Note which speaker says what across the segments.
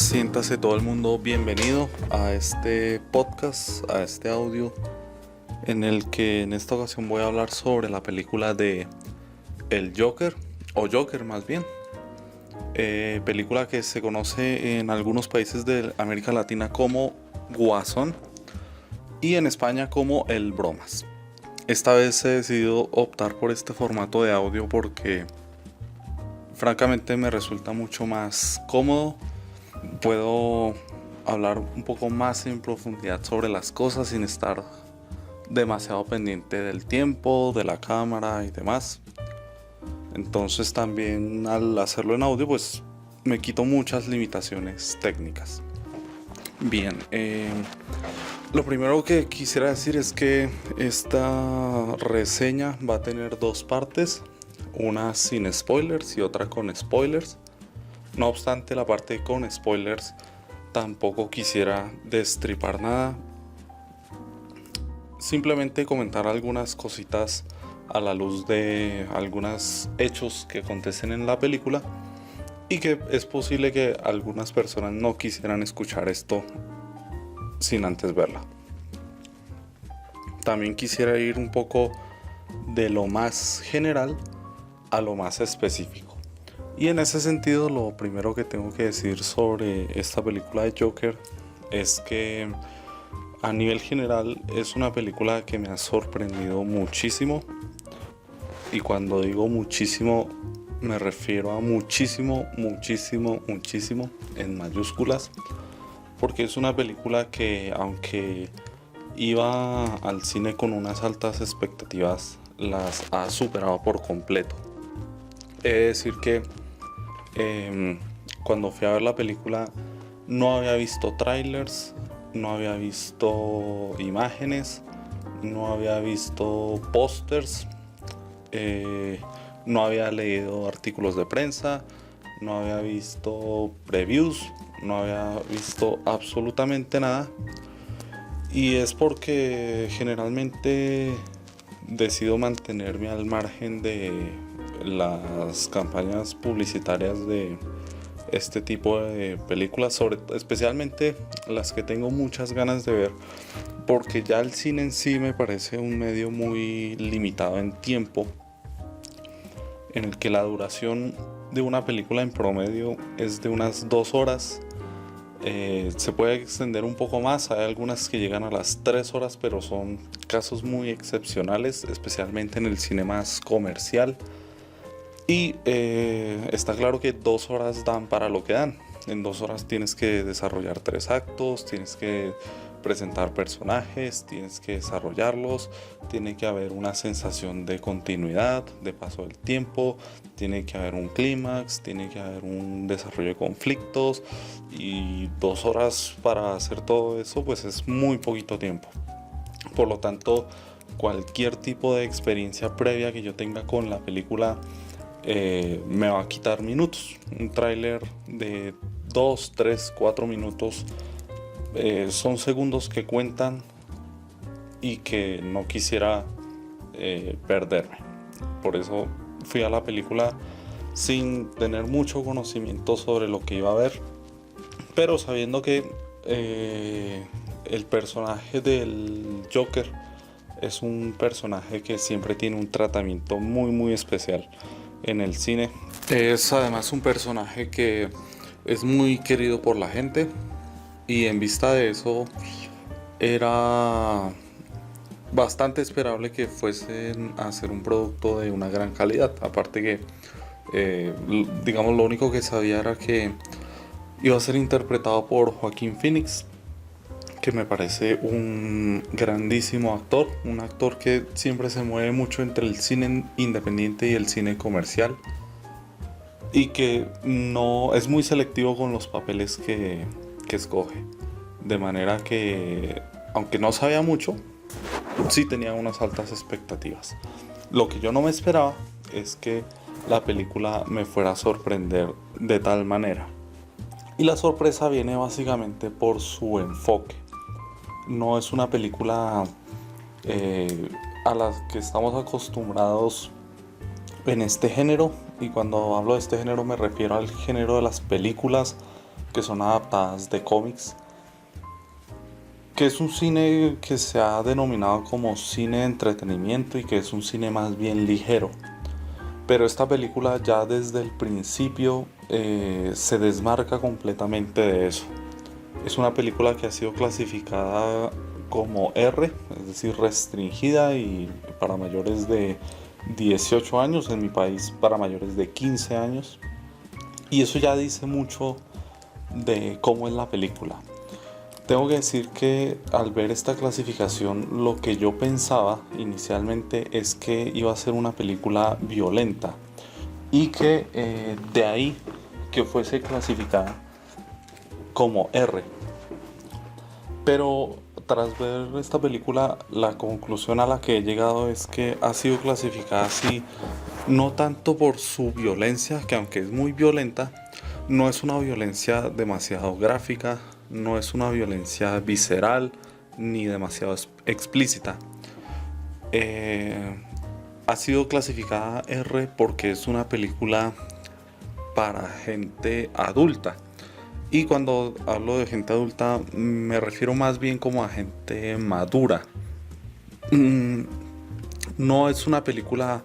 Speaker 1: Siéntase todo el mundo bienvenido a este podcast, a este audio en el que en esta ocasión voy a hablar sobre la película de El Joker, o Joker más bien, película que se conoce en algunos países de América Latina como Guasón y en España como El Bromas. Esta vez he decidido optar por este formato de audio porque francamente me resulta mucho más cómodo. Puedo hablar un poco más en profundidad sobre las cosas sin estar demasiado pendiente del tiempo, de la cámara y demás. Entonces también al hacerlo en audio pues me quito muchas limitaciones técnicas. Bien, lo primero que quisiera decir es que esta reseña va a tener dos partes, una sin spoilers y otra con spoilers. No obstante, la parte con spoilers tampoco quisiera destripar nada. Simplemente comentar algunas cositas a la luz de algunos hechos que acontecen en la película y que es posible que algunas personas no quisieran escuchar esto sin antes verla. También quisiera ir un poco de lo más general a lo más específico. Y en ese sentido, lo primero que tengo que decir sobre esta película de Joker es que a nivel general es una película que me ha sorprendido muchísimo. Y cuando digo muchísimo, me refiero a muchísimo en mayúsculas. Porque es una película que, aunque iba al cine con unas altas expectativas, las ha superado por completo. He de decir que cuando fui a ver la película no había visto trailers, no había visto imágenes, no había visto pósters, no había leído artículos de prensa, no había visto previews, no había visto absolutamente nada. Y es porque generalmente decido mantenerme al margen de las campañas publicitarias de este tipo de películas, especialmente las que tengo muchas ganas de ver, porque ya el cine en sí me parece un medio muy limitado en tiempo, en el que la duración de una película en promedio es de unas 2 horas. Se puede extender un poco más, hay algunas que llegan a las 3 horas, pero son casos muy excepcionales, especialmente en el cine más comercial. Y está claro que 2 horas dan para lo que dan. En 2 horas tienes que desarrollar 3 actos, tienes que presentar personajes, tienes que desarrollarlos, tiene que haber una sensación de continuidad, de paso del tiempo, tiene que haber un clímax, tiene que haber un desarrollo de conflictos, y 2 horas para hacer todo eso pues es muy poquito tiempo. Por lo tanto, cualquier tipo de experiencia previa que yo tenga con la película me va a quitar minutos. Un tráiler de 2, 3, 4 minutos son segundos que cuentan y que no quisiera perderme. Por eso fui a la película sin tener mucho conocimiento sobre lo que iba a ver, pero sabiendo que el personaje del Joker es un personaje que siempre tiene un tratamiento muy especial en el cine. Es además un personaje que es muy querido por la gente, y en vista de eso era bastante esperable que fuesen a hacer un producto de una gran calidad. Aparte que digamos, lo único que sabía era que iba a ser interpretado por Joaquín Phoenix, que me parece un grandísimo actor, un actor que siempre se mueve mucho entre el cine independiente y el cine comercial, y que no es muy selectivo con los papeles que escoge. De manera que, aunque no sabía mucho, sí tenía unas altas expectativas. Lo que yo no me esperaba es que la película me fuera a sorprender de tal manera. Y la sorpresa viene básicamente por su enfoque. No es una película a la que estamos acostumbrados en este género. Y cuando hablo de este género me refiero al género de las películas que son adaptadas de cómics, que es un cine que se ha denominado como cine de entretenimiento y que es un cine más bien ligero. Pero esta película ya desde el principio se desmarca completamente de eso. Es una película que ha sido clasificada como R, es decir, restringida y para mayores de 18 años, en mi país para mayores de 15 años. Y eso ya dice mucho de cómo es la película. Tengo que decir que al ver esta clasificación, lo que yo pensaba inicialmente es que iba a ser una película violenta y que de ahí que fuese clasificada como R. Pero tras ver esta película, la conclusión a la que he llegado es que ha sido clasificada así no tanto por su violencia, que aunque es muy violenta, no es una violencia demasiado gráfica, no es una violencia visceral ni demasiado explícita. Ha sido clasificada R porque es una película para gente adulta. Y cuando hablo de gente adulta me refiero más bien como a gente madura. No es una película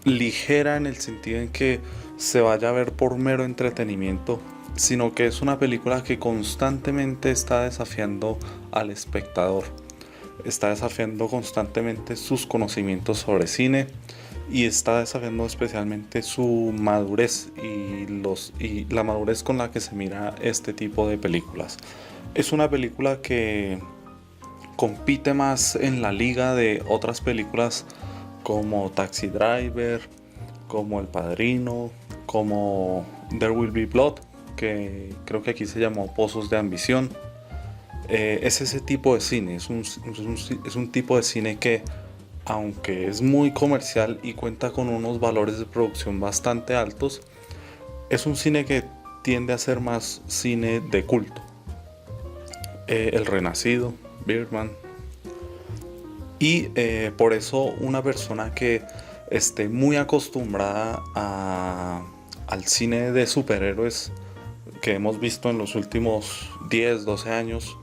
Speaker 1: ligera en el sentido en que se vaya a ver por mero entretenimiento, sino que es una película que constantemente está desafiando al espectador, está desafiando constantemente sus conocimientos sobre cine y está desafiando especialmente su madurez y la madurez con la que se mira este tipo de películas. Es una película que compite más en la liga de otras películas como Taxi Driver, como El Padrino, como There Will Be Blood, que creo que aquí se llamó Pozos de Ambición. Es ese tipo de cine, es un tipo de cine que, aunque es muy comercial y cuenta con unos valores de producción bastante altos, es un cine que tiende a ser más cine de culto. El Renacido, Birdman. Y por eso una persona que esté muy acostumbrada al cine de superhéroes que hemos visto en los últimos 10, 12 años,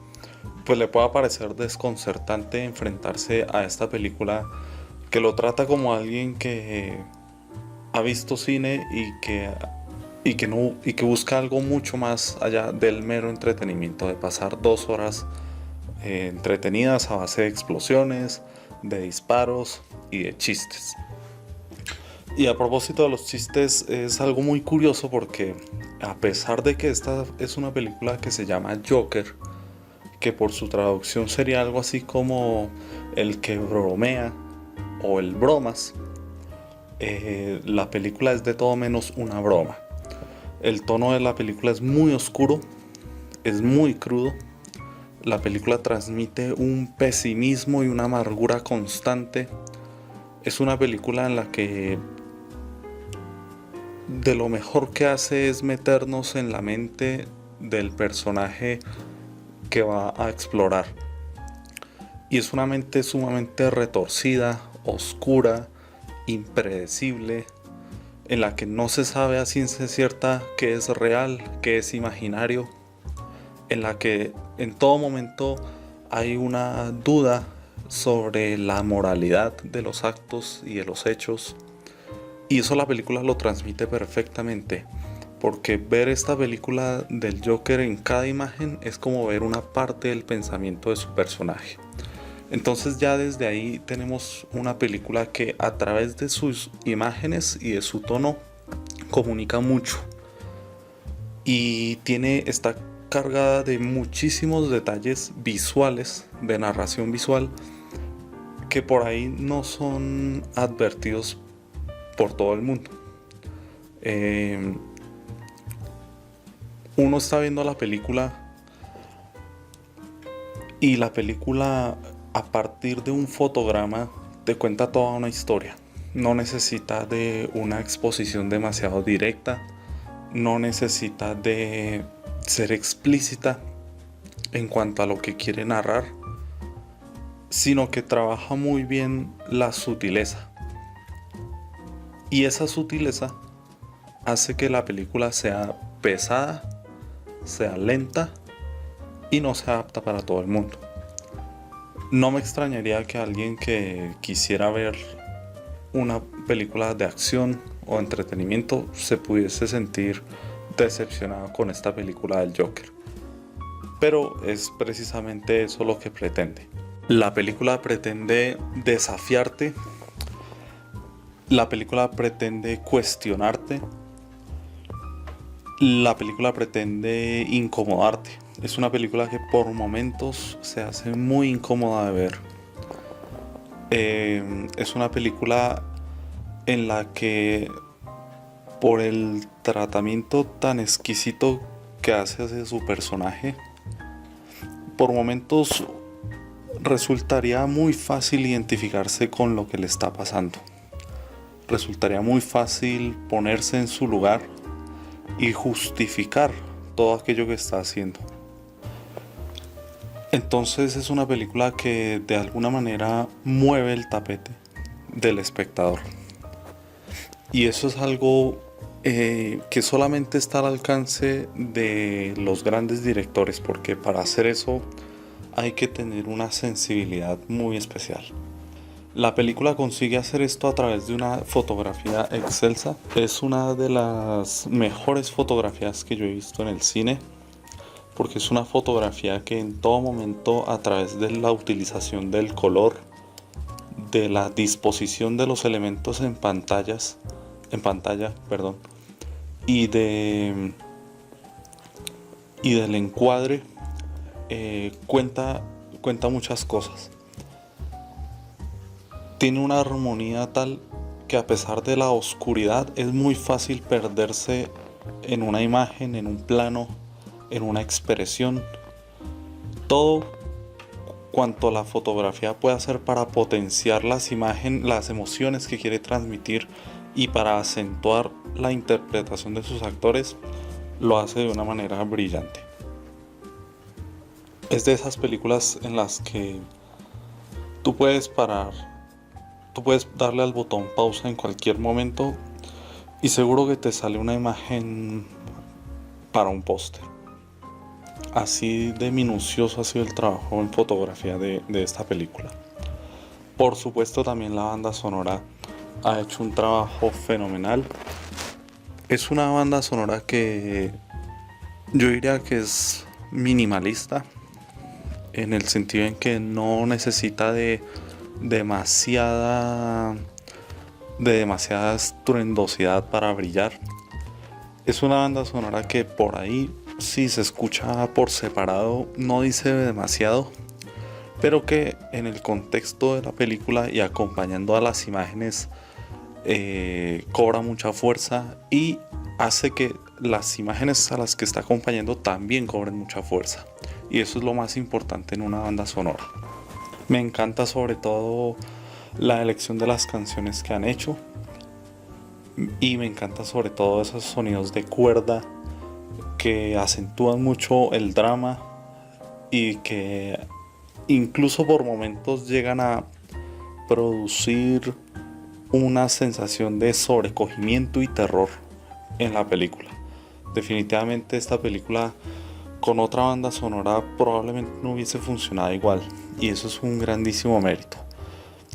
Speaker 1: pues le pueda parecer desconcertante enfrentarse a esta película que lo trata como alguien que ha visto cine y que busca algo mucho más allá del mero entretenimiento, de pasar 2 horas entretenidas a base de explosiones, de disparos y de chistes. Y a propósito de los chistes, es algo muy curioso porque a pesar de que esta es una película que se llama Joker, que por su traducción sería algo así como el que bromea o el bromas, la película es de todo menos una broma. El tono de la película es muy oscuro, es muy crudo. La película transmite un pesimismo y una amargura constante. Es una película en la que de lo mejor que hace es meternos en la mente del personaje que va a explorar. Y es una mente sumamente retorcida, oscura, impredecible, en la que no se sabe a ciencia cierta qué es real, qué es imaginario, en la que en todo momento hay una duda sobre la moralidad de los actos y de los hechos. Y eso la película lo transmite perfectamente, porque ver esta película del Joker en cada imagen es como ver una parte del pensamiento de su personaje. Entonces ya desde ahí tenemos una película que a través de sus imágenes y de su tono comunica mucho. Y está cargada de muchísimos detalles visuales, de narración visual, que por ahí no son advertidos por todo el mundo. Uno está viendo la película y la película a partir de un fotograma te cuenta toda una historia. No necesita de una exposición demasiado directa, no necesita de ser explícita en cuanto a lo que quiere narrar, sino que trabaja muy bien la sutileza. Y esa sutileza hace que la película sea pesada, sea lenta y no sea apta para todo el mundo. No me extrañaría que alguien que quisiera ver una película de acción o entretenimiento se pudiese sentir decepcionado con esta película del Joker. Pero es precisamente eso lo que pretende. La película pretende desafiarte, la película pretende cuestionarte, la película pretende incomodarte. Es una película que por momentos se hace muy incómoda de ver. Es una película en la que por el tratamiento tan exquisito que hace de su personaje, por momentos resultaría muy fácil identificarse con lo que le está pasando. Resultaría muy fácil ponerse en su lugar y justificar todo aquello que está haciendo. Entonces es una película que de alguna manera mueve el tapete del espectador. Y eso es algo que solamente está al alcance de los grandes directores, porque para hacer eso hay que tener una sensibilidad muy especial. La película consigue hacer esto a través de una fotografía excelsa. Es una de las mejores fotografías que yo he visto en el cine, porque es una fotografía que en todo momento, a través de la utilización del color, de la disposición de los elementos en pantalla, y del encuadre, cuenta muchas cosas. Tiene una armonía tal que, a pesar de la oscuridad, es muy fácil perderse en una imagen, en un plano, en una expresión. Todo cuanto la fotografía puede hacer para potenciar las emociones que quiere transmitir y para acentuar la interpretación de sus actores, lo hace de una manera brillante. Es de esas películas en las que tú puedes parar, tú puedes darle al botón pausa en cualquier momento y seguro que te sale una imagen para un póster. Así de minucioso ha sido el trabajo en fotografía de esta película. Por supuesto, también la banda sonora ha hecho un trabajo fenomenal. Es una banda sonora que yo diría que es minimalista, en el sentido en que no necesita de demasiada estruendosidad para brillar. Es una banda sonora que por ahí, si se escucha por separado, no dice demasiado, pero que en el contexto de la película y acompañando a las imágenes cobra mucha fuerza y hace que las imágenes a las que está acompañando también cobren mucha fuerza. Y eso es lo más importante en una banda sonora. Me encanta sobre todo la elección de las canciones que han hecho, y me encanta sobre todo esos sonidos de cuerda que acentúan mucho el drama y que incluso por momentos llegan a producir una sensación de sobrecogimiento y terror en la película. Definitivamente esta película con otra banda sonora probablemente no hubiese funcionado igual, y eso es un grandísimo mérito.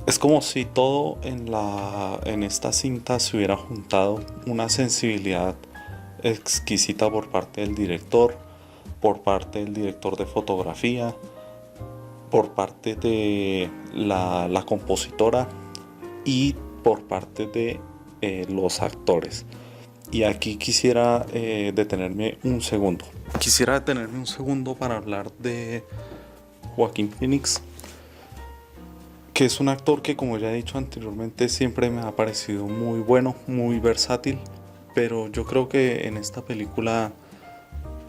Speaker 1: Es como si todo en esta cinta se hubiera juntado: una sensibilidad exquisita por parte del director, por parte del director de fotografía, por parte de la compositora y por parte de los actores. Y aquí quisiera detenerme un segundo. Quisiera detenerme un segundo para hablar de Joaquín Phoenix, que es un actor que, como ya he dicho anteriormente, siempre me ha parecido muy bueno, muy versátil, pero yo creo que en esta película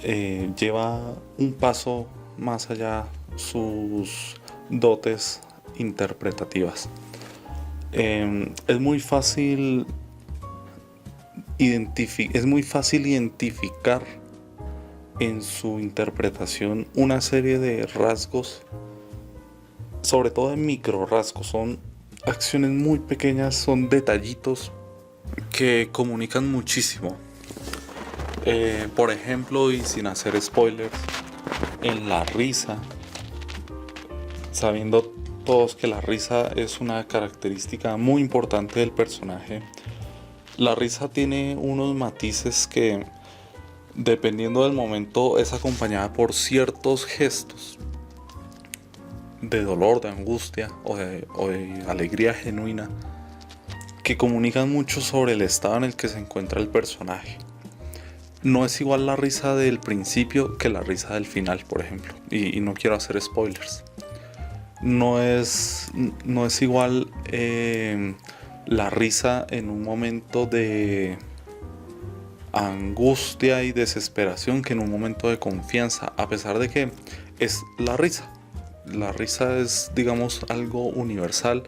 Speaker 1: lleva un paso más allá sus dotes interpretativas. Es muy fácil identificar en su interpretación una serie de rasgos, sobre todo en micro rasgos. Son acciones muy pequeñas, son detallitos que comunican muchísimo. Por ejemplo, y sin hacer spoilers, en la risa, sabiendo todos que la risa es una característica muy importante del personaje, la risa tiene unos matices que, dependiendo del momento, es acompañada por ciertos gestos de dolor, de angustia o de alegría genuina que comunican mucho sobre el estado en el que se encuentra el personaje. No es igual la risa del principio que la risa del final, por ejemplo. Y no quiero hacer spoilers. No es igual la risa en un momento de angustia y desesperación que en un momento de confianza, a pesar de que es la risa. La risa es, digamos, algo universal,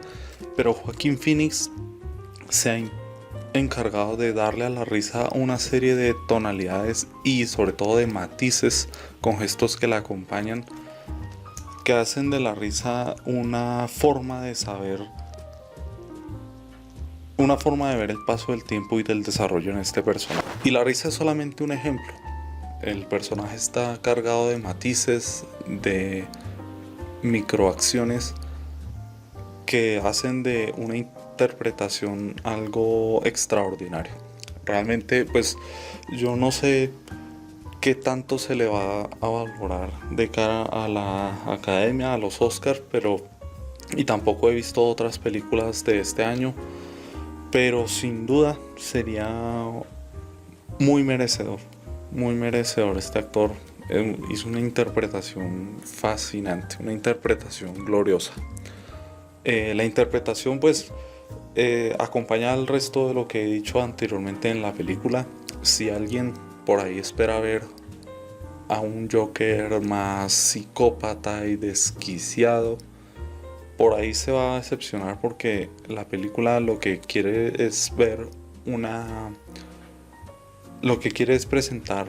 Speaker 1: pero Joaquín Phoenix se ha encargado de darle a la risa una serie de tonalidades y sobre todo de matices con gestos que la acompañan, que hacen de la risa una forma de saber, una forma de ver el paso del tiempo y del desarrollo en este personaje. Y la risa es solamente un ejemplo. El personaje está cargado de matices, de microacciones que hacen de una interpretación algo extraordinario. Realmente, pues yo no sé qué tanto se le va a valorar de cara a la academia, a los Oscars, y tampoco he visto otras películas de este año, pero sin duda sería muy merecedor este actor. Hizo una interpretación fascinante, una interpretación gloriosa. La interpretación pues acompaña al resto de lo que he dicho anteriormente en la película. Si alguien por ahí espera ver a un Joker más psicópata y desquiciado, por ahí se va a decepcionar, porque la película lo que quiere es lo que quiere es presentar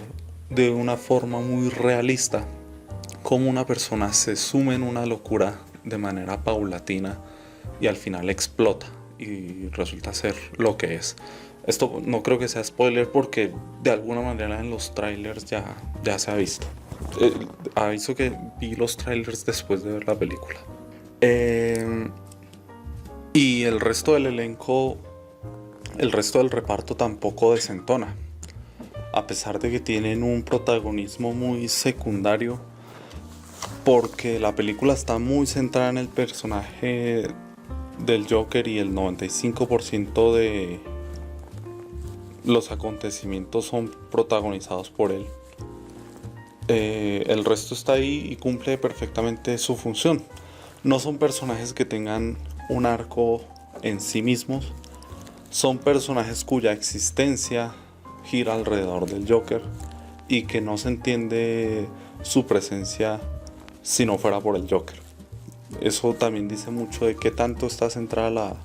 Speaker 1: de una forma muy realista cómo una persona se sume en una locura de manera paulatina y al final explota y resulta ser lo que es. Esto no creo que sea spoiler, porque de alguna manera en los trailers ya se ha visto. Aviso que vi los trailers después de ver la película. Y el resto del elenco, el resto del reparto tampoco desentona. A pesar de que tienen un protagonismo muy secundario, porque la película está muy centrada en el personaje del Joker y el 95% de los acontecimientos son protagonizados por él. El resto está ahí y cumple perfectamente su función. No son personajes que tengan un arco en sí mismos, son personajes cuya existencia gira alrededor del Joker y que no se entiende su presencia si no fuera por el Joker. Eso también dice mucho de qué tanto está centrada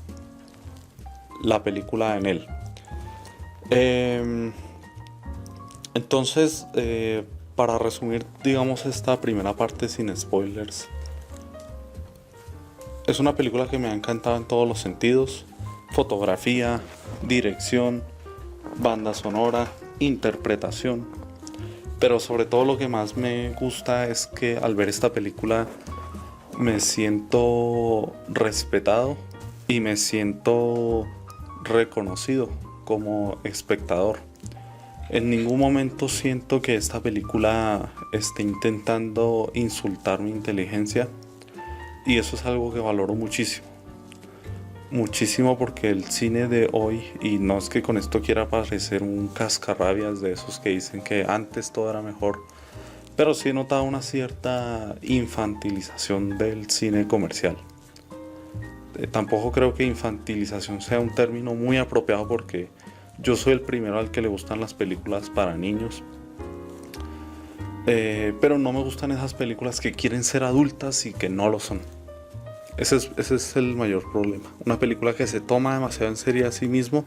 Speaker 1: la película en él. Entonces, para resumir, digamos, esta primera parte sin spoilers, es una película que me ha encantado en todos los sentidos: fotografía, dirección, banda sonora, interpretación. Pero sobre todo lo que más me gusta es que al ver esta película me siento respetado y me siento reconocido como espectador. En ningún momento siento que esta película esté intentando insultar mi inteligencia, y eso es algo que valoro muchísimo. Muchísimo, porque el cine de hoy, y no es que con esto quiera parecer un cascarrabias de esos que dicen que antes todo era mejor, pero sí he notado una cierta infantilización del cine comercial. Tampoco creo que infantilización sea un término muy apropiado, porque yo soy el primero al que le gustan las películas para niños, pero no me gustan esas películas que quieren ser adultas y que no lo son. Ese es el mayor problema. Una película que se toma demasiado en serio a sí mismo,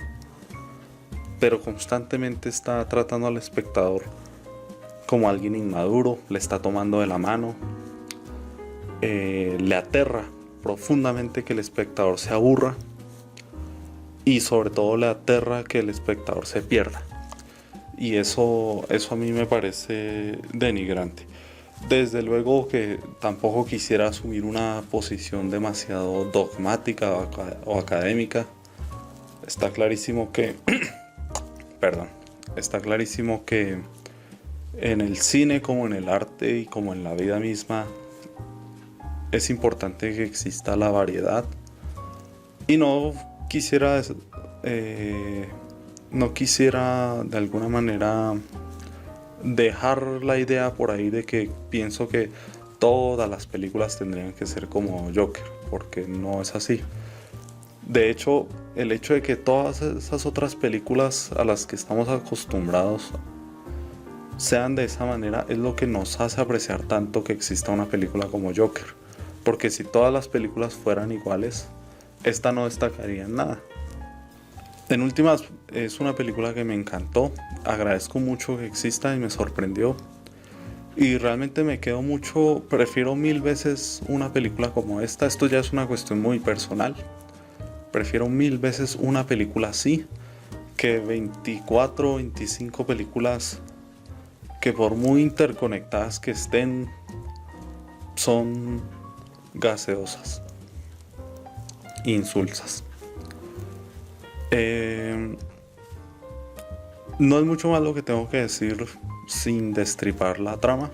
Speaker 1: pero constantemente está tratando al espectador como alguien inmaduro, le está tomando de la mano, le aterra profundamente que el espectador se aburra, y sobre todo le aterra que el espectador se pierda. y eso a mí me parece denigrante. Desde luego que tampoco quisiera asumir una posición demasiado dogmática o académica. Está clarísimo que, perdón, está clarísimo que en el cine como en el arte y como en la vida misma es importante que exista la variedad y quisiera eh, no quisiera de alguna manera dejar la idea por ahí de que pienso que todas las películas tendrían que ser como Joker, porque no es así. De hecho, el hecho de que todas esas otras películas a las que estamos acostumbrados sean de esa manera es lo que nos hace apreciar tanto que exista una película como Joker. Porque si todas las películas fueran iguales, esta no destacaría en nada. En últimas, es una película que me encantó. Agradezco mucho que exista y me sorprendió. Y realmente me quedo mucho, prefiero mil veces una película como esta. Esto ya es una cuestión muy personal. Prefiero mil veces una película así que 24 o 25 películas que por muy interconectadas que estén, son gaseosas, insulsas. Eh, no es mucho más lo que tengo que decir sin destripar la trama.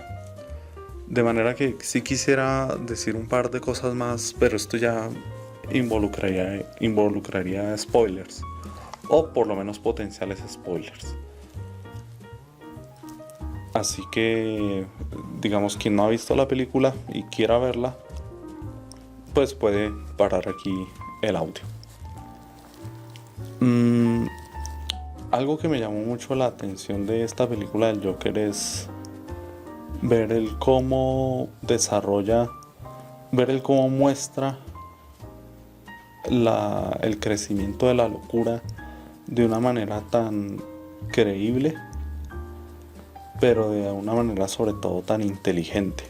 Speaker 1: De manera que sí quisiera decir un par de cosas más, pero esto ya involucraría spoilers. O por lo menos potenciales spoilers. Así que, digamos, quien no ha visto la película y quiera verla, pues puede parar aquí el audio. Algo que me llamó mucho la atención de esta película del Joker es ver el cómo desarrolla, ver el cómo muestra el crecimiento de la locura de una manera tan creíble, pero de una manera sobre todo tan inteligente.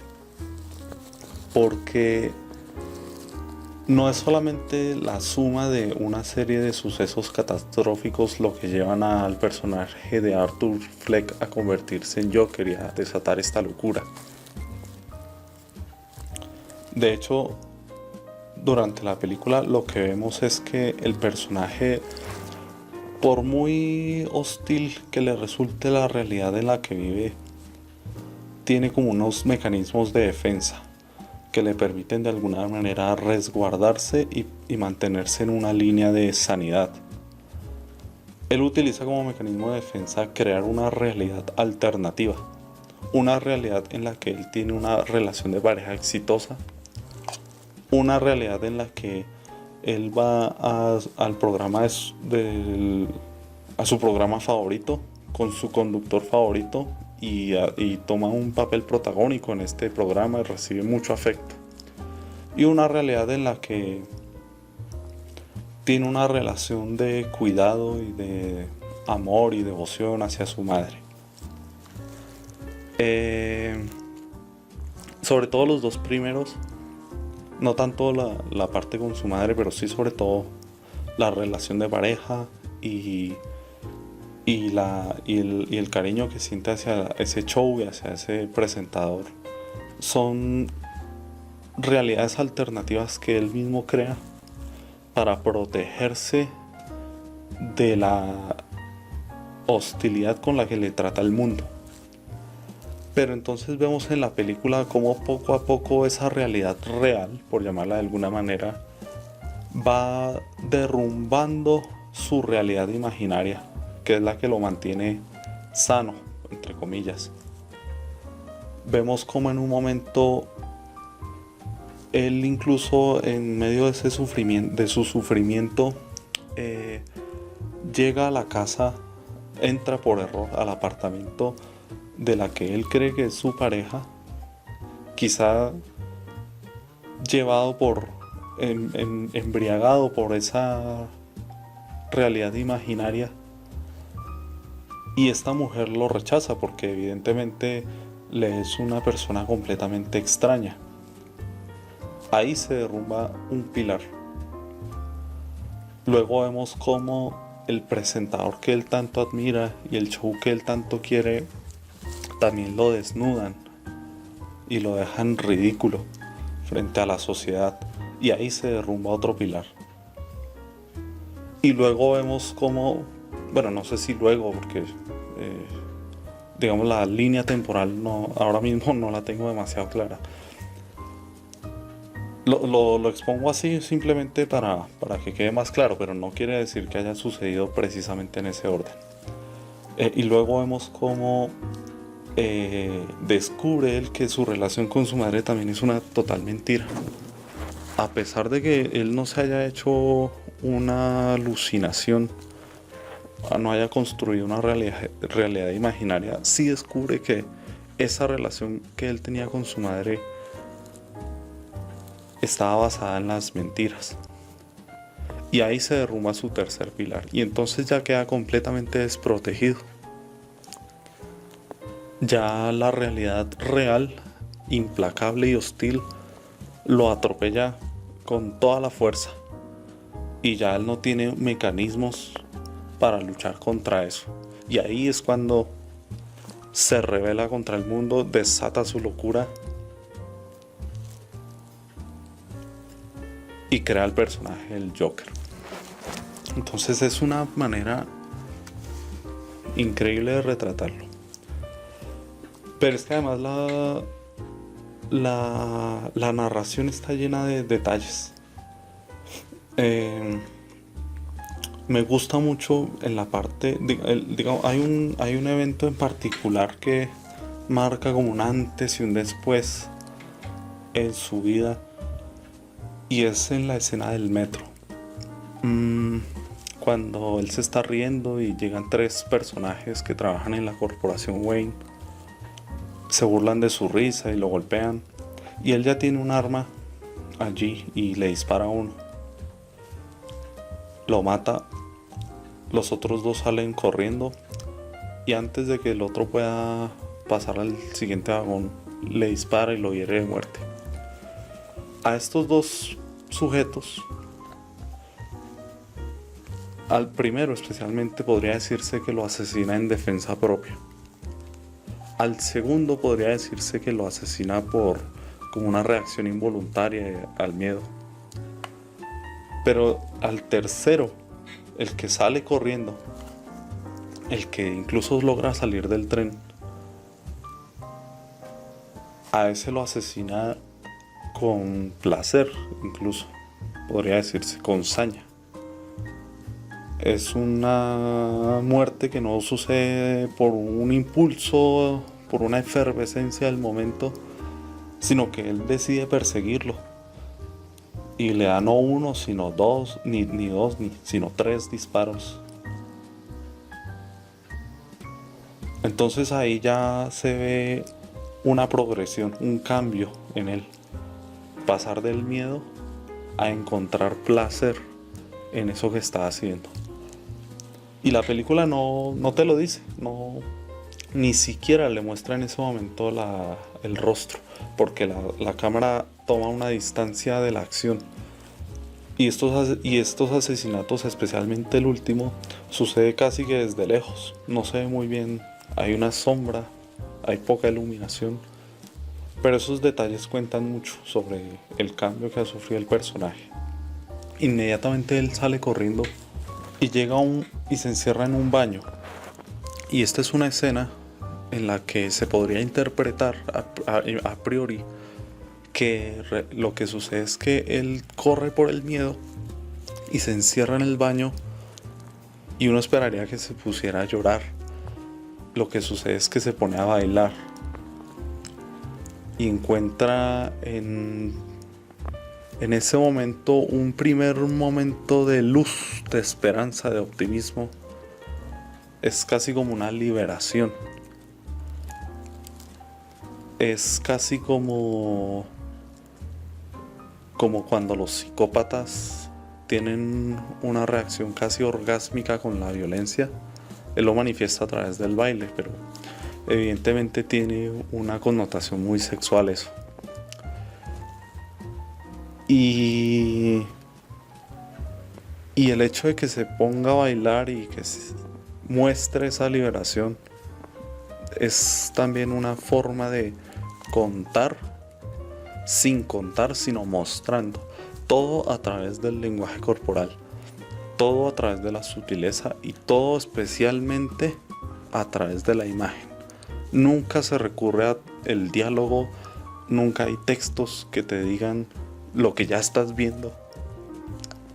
Speaker 1: Porque no es solamente la suma de una serie de sucesos catastróficos lo que llevan al personaje de Arthur Fleck a convertirse en Joker y a desatar esta locura. De hecho, durante la película lo que vemos es que el personaje, por muy hostil que le resulte la realidad en la que vive, tiene como unos mecanismos de defensa que le permiten de alguna manera resguardarse y mantenerse en una línea de sanidad. Él utiliza como mecanismo de defensa crear una realidad alternativa, una realidad en la que él tiene una relación de pareja exitosa, una realidad en la que él va al programa a su programa favorito con su conductor favorito y toma un papel protagónico en este programa y recibe mucho afecto. Y una realidad en la que tiene una relación de cuidado y de amor y devoción hacia su madre. Sobre todo los dos primeros, no tanto la parte con su madre, pero sí sobre todo la relación de pareja y el cariño que siente hacia ese show y hacia ese presentador son realidades alternativas que él mismo crea para protegerse de la hostilidad con la que le trata el mundo. Pero entonces vemos en la película cómo poco a poco esa realidad real, por llamarla de alguna manera, va derrumbando su realidad imaginaria, que es la que lo mantiene sano, entre comillas. Vemos como en un momento él, incluso en medio de su sufrimiento, llega a la casa, entra por error al apartamento de la que él cree que es su pareja, quizá llevado embriagado por esa realidad imaginaria, y esta mujer lo rechaza porque evidentemente le es una persona completamente extraña. Ahí se derrumba un pilar. Luego vemos cómo el presentador que él tanto admira y el show que él tanto quiere también lo desnudan y lo dejan ridículo frente a la sociedad, y ahí se derrumba otro pilar. Y luego vemos como, bueno, no sé si luego, porque digamos la línea temporal no, ahora mismo no la tengo demasiado clara. Lo expongo así simplemente para que quede más claro, pero no quiere decir que haya sucedido precisamente en ese orden. Y luego vemos cómo descubre él que su relación con su madre también es una total mentira. A pesar de que él no se haya hecho una alucinación, no haya construido una realidad imaginaria, sí descubre que esa relación que él tenía con su madre estaba basada en las mentiras. Y ahí se derrumba su tercer pilar. Y entonces ya queda completamente desprotegido. Ya la realidad real, implacable y hostil, lo atropella con toda la fuerza. Y ya él no tiene mecanismos para luchar contra eso. Y ahí es cuando se rebela contra el mundo, desata su locura y crea el personaje del Joker. Entonces es una manera increíble de retratarlo. Pero es que además la narración está llena de detalles. Me gusta mucho en la parte, digamos, hay un evento en particular que marca como un antes y un después en su vida, y es en la escena del metro. Cuando él se está riendo y llegan tres personajes que trabajan en la corporación Wayne, se burlan de su risa y lo golpean, y él ya tiene un arma allí y le dispara a uno, lo mata, los otros dos salen corriendo, y antes de que el otro pueda pasar al siguiente vagón, le dispara y lo hiere de muerte. A estos dos sujetos, al primero especialmente podría decirse que lo asesina en defensa propia. Al segundo podría decirse que lo asesina como una reacción involuntaria al miedo. Pero al tercero, el que sale corriendo, el que incluso logra salir del tren, a ese lo asesina con placer, incluso podría decirse con saña. Es una muerte que no sucede por un impulso, por una efervescencia del momento, sino que él decide perseguirlo. Y le da no uno, sino dos, sino tres disparos. Entonces ahí ya se ve una progresión, un cambio en él. Pasar del miedo a encontrar placer en eso que está haciendo. Y la película no te lo dice, ni siquiera le muestra en ese momento el rostro, porque la cámara toma una distancia de la acción. Y estos asesinatos, especialmente el último, sucede casi que desde lejos. No se ve muy bien, hay una sombra, hay poca iluminación. Pero esos detalles cuentan mucho sobre el cambio que ha sufrido el personaje. Inmediatamente él sale corriendo y y se encierra en un baño. Y esta es una escena en la que se podría interpretar a priori que lo que sucede es que él corre por el miedo y se encierra en el baño, y uno esperaría que se pusiera a llorar. Lo que sucede es que se pone a bailar y encuentra en ese momento un primer momento de luz, de esperanza, de optimismo. Es casi como una liberación. Es casi como cuando los psicópatas tienen una reacción casi orgásmica con la violencia. Él lo manifiesta a través del baile, pero evidentemente tiene una connotación muy sexual eso. Y Y el hecho de que se ponga a bailar y que muestre esa liberación es también una forma de contar sin contar, sino mostrando. Todo a través del lenguaje corporal, todo a través de la sutileza y todo especialmente a través de la imagen. Nunca se recurre al diálogo, nunca hay textos que te digan lo que ya estás viendo.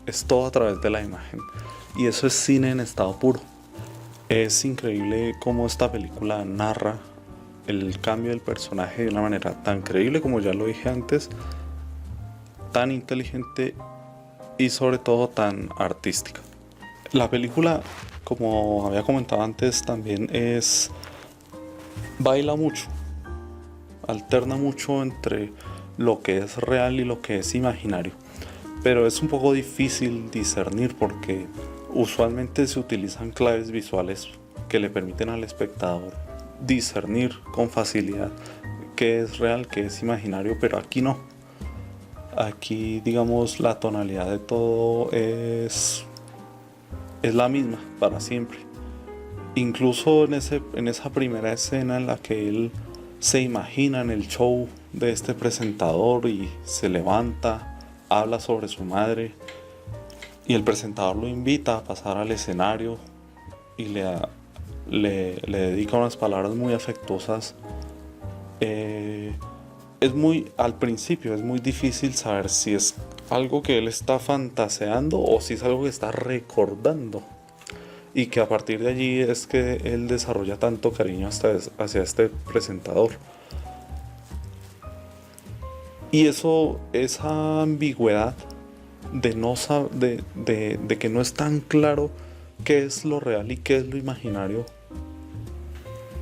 Speaker 1: Es todo a través de la imagen. Y eso es cine en estado puro. Es increíble cómo esta película narra el cambio del personaje de una manera tan creíble, como ya lo dije antes, tan inteligente y sobre todo tan artística. La película, como había comentado antes, también baila mucho, alterna mucho entre lo que es real y lo que es imaginario, pero es un poco difícil discernir porque usualmente se utilizan claves visuales que le permiten al espectador discernir con facilidad qué es real, qué es imaginario, pero aquí no. Aquí, digamos, la tonalidad de todo es la misma para siempre. Incluso en esa primera escena en la que él se imagina en el show de este presentador y se levanta, habla sobre su madre y el presentador lo invita a pasar al escenario y le dedica unas palabras muy afectuosas. Al principio es muy difícil saber si es algo que él está fantaseando o si es algo que está recordando, y que a partir de allí es que él desarrolla tanto cariño hacia este presentador. Y esa ambigüedad de que no es tan claro qué es lo real y qué es lo imaginario,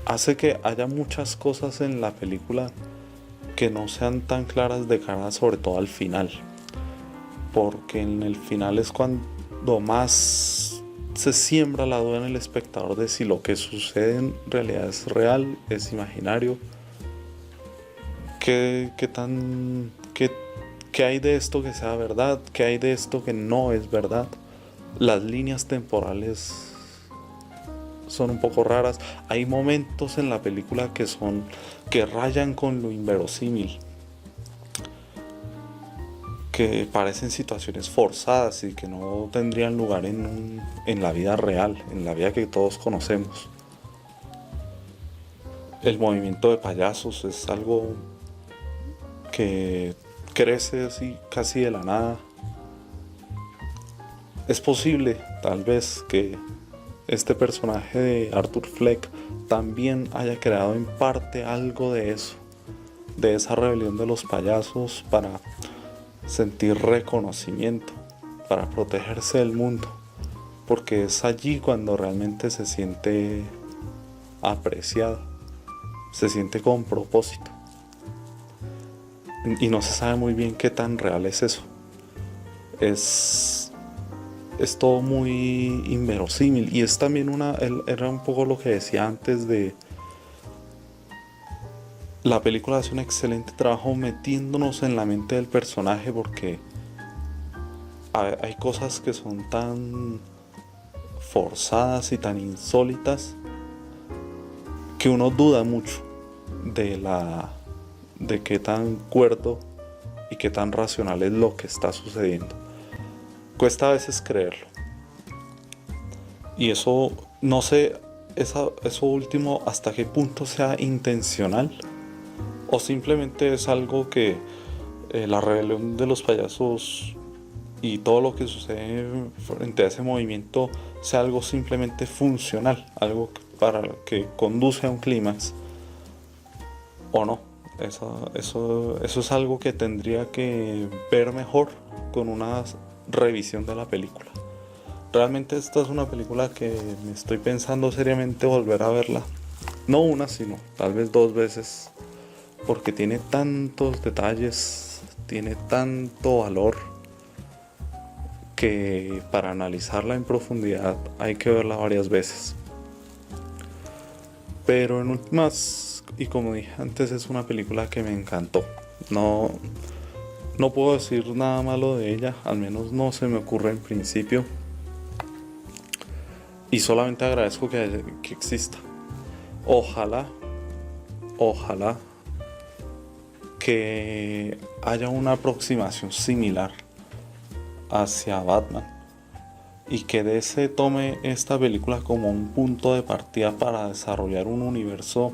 Speaker 1: hace que haya muchas cosas en la película que no sean tan claras de cara sobre todo al final, porque en el final es cuando más se siembra la duda en el espectador de si lo que sucede en realidad es real, es imaginario, qué hay de esto que sea verdad, qué hay de esto que no es verdad. Las líneas temporales son un poco raras. Hay momentos en la película que rayan con lo inverosímil, que parecen situaciones forzadas y que no tendrían lugar en la vida real, en la vida que todos conocemos. El movimiento de payasos es algo que crece así casi de la nada. Es posible, tal vez, que este personaje de Arthur Fleck también haya creado en parte algo de eso, de esa rebelión de los payasos para sentir reconocimiento, para protegerse del mundo, porque es allí cuando realmente se siente apreciado, se siente con propósito. Y no se sabe muy bien qué tan real es eso. Es todo muy inverosímil, y es también era un poco lo que decía antes de la película. Hace un excelente trabajo metiéndonos en la mente del personaje, porque hay cosas que son tan forzadas y tan insólitas que uno duda mucho de qué tan cuerdo y qué tan racional es lo que está sucediendo. Cuesta a veces creerlo. Y eso, no sé, eso último, hasta qué punto sea intencional o simplemente es algo que la rebelión de los payasos y todo lo que sucede frente a ese movimiento sea algo simplemente funcional, algo para que conduce a un clímax, o no. Eso es algo que tendría que ver mejor con una revisión de la película. Realmente esta es una película que me estoy pensando seriamente volver a verla, no una, sino tal vez 2 veces, porque tiene tantos detalles, tiene tanto valor, que para analizarla en profundidad hay que verla varias veces. Pero en últimas, y como dije antes, es una película que me encantó. No puedo decir nada malo de ella, al menos no se me ocurre en principio. y solamente agradezco que exista. Ojalá, ojalá que haya una aproximación similar hacia Batman y que DC tome esta película como un punto de partida para desarrollar un universo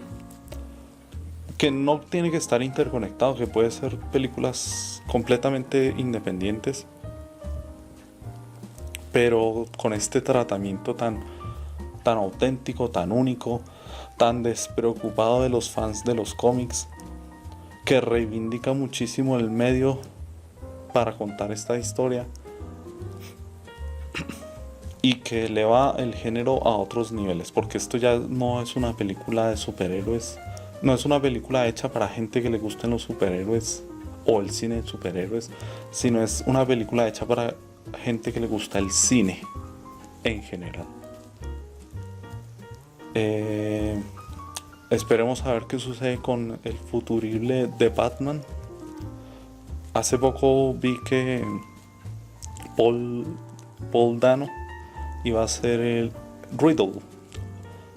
Speaker 1: que no tiene que estar interconectado, que puede ser películas completamente independientes, pero con este tratamiento tan auténtico, tan único, tan despreocupado de los fans de los cómics, que reivindica muchísimo el medio para contar esta historia y que eleva el género a otros niveles, porque esto ya no es una película de superhéroes, no es una película hecha para gente que le gusten los superhéroes o el cine de superhéroes, sino es una película hecha para gente que le gusta el cine en general. Esperemos a ver qué sucede con el futurible de Batman. Hace poco vi que Paul Dano iba a ser el Riddle,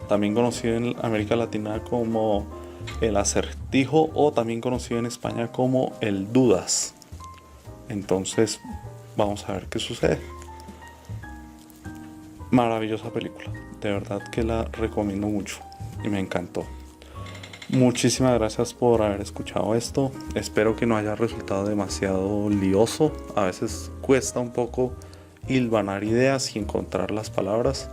Speaker 1: también conocido en América Latina como el Acertijo o también conocido en España como el Dudas. Entonces vamos a ver qué sucede. Maravillosa película, de verdad que la recomiendo mucho y me encantó. Muchísimas gracias por haber escuchado esto. Espero que no haya resultado demasiado lioso. A veces cuesta un poco hilvanar ideas y encontrar las palabras,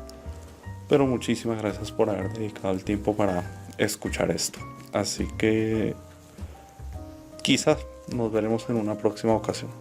Speaker 1: pero muchísimas gracias por haber dedicado el tiempo para escuchar esto. Así que quizás nos veremos en una próxima ocasión.